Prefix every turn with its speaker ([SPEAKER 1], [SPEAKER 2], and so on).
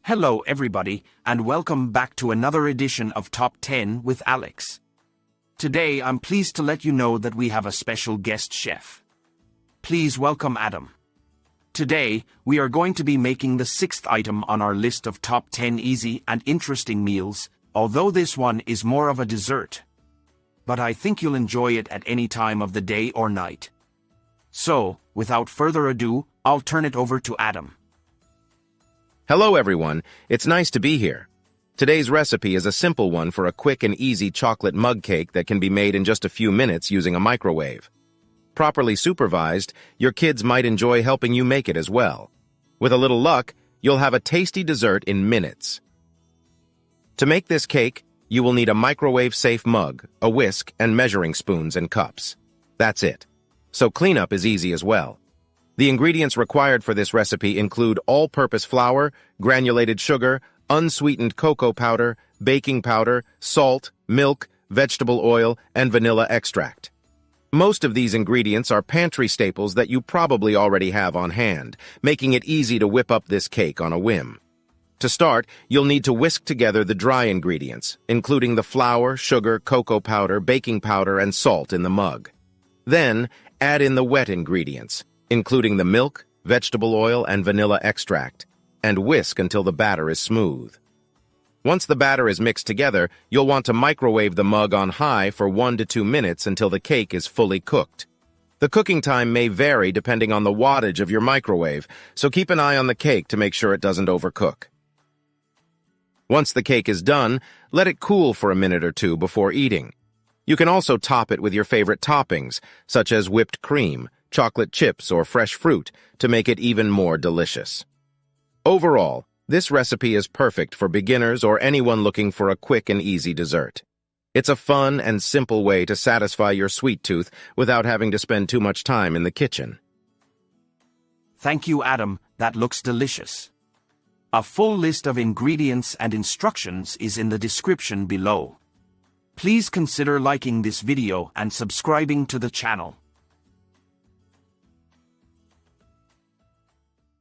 [SPEAKER 1] Hello everybody, and welcome back to another edition of Top 10 with Alex. Today I'm pleased to let you know that we have a special guest chef. Please welcome Adam. Today, we are going to be making the sixth item on our list of top 10 easy and interesting meals, although this one is more of a dessert. But I think you'll enjoy it at any time of the day or night. So, without further ado, I'll turn it over to Adam.
[SPEAKER 2] Hello everyone, it's nice to be here. Today's recipe is a simple one for a quick and easy chocolate mug cake that can be made in just a few minutes using a microwave. Properly supervised, your kids might enjoy helping you make it as well. With a little luck, you'll have a tasty dessert in minutes. To make this cake, you will need a microwave-safe mug, a whisk, and measuring spoons and cups. That's it. So cleanup is easy as well. The ingredients required for this recipe include all-purpose flour, granulated sugar, unsweetened cocoa powder, baking powder, salt, milk, vegetable oil, and vanilla extract. Most of these ingredients are pantry staples that you probably already have on hand, making it easy to whip up this cake on a whim. To start, you'll need to whisk together the dry ingredients, including the flour, sugar, cocoa powder, baking powder, and salt in the mug. Then, add in the wet ingredients, including the milk, vegetable oil, and vanilla extract, and whisk until the batter is smooth. Once the batter is mixed together, you'll want to microwave the mug on high for 1 to 2 minutes until the cake is fully cooked. The cooking time may vary depending on the wattage of your microwave, so keep an eye on the cake to make sure it doesn't overcook. Once the cake is done, let it cool for a minute or two before eating. You can also top it with your favorite toppings, such as whipped cream, chocolate chips, or fresh fruit, to make it even more delicious. Overall, this recipe is perfect for beginners or anyone looking for a quick and easy dessert. It's a fun and simple way to satisfy your sweet tooth without having to spend too much time in the kitchen.
[SPEAKER 1] Thank you, Adam, that looks delicious. A full list of ingredients and instructions is in the description below. Please consider liking this video and subscribing to the channel.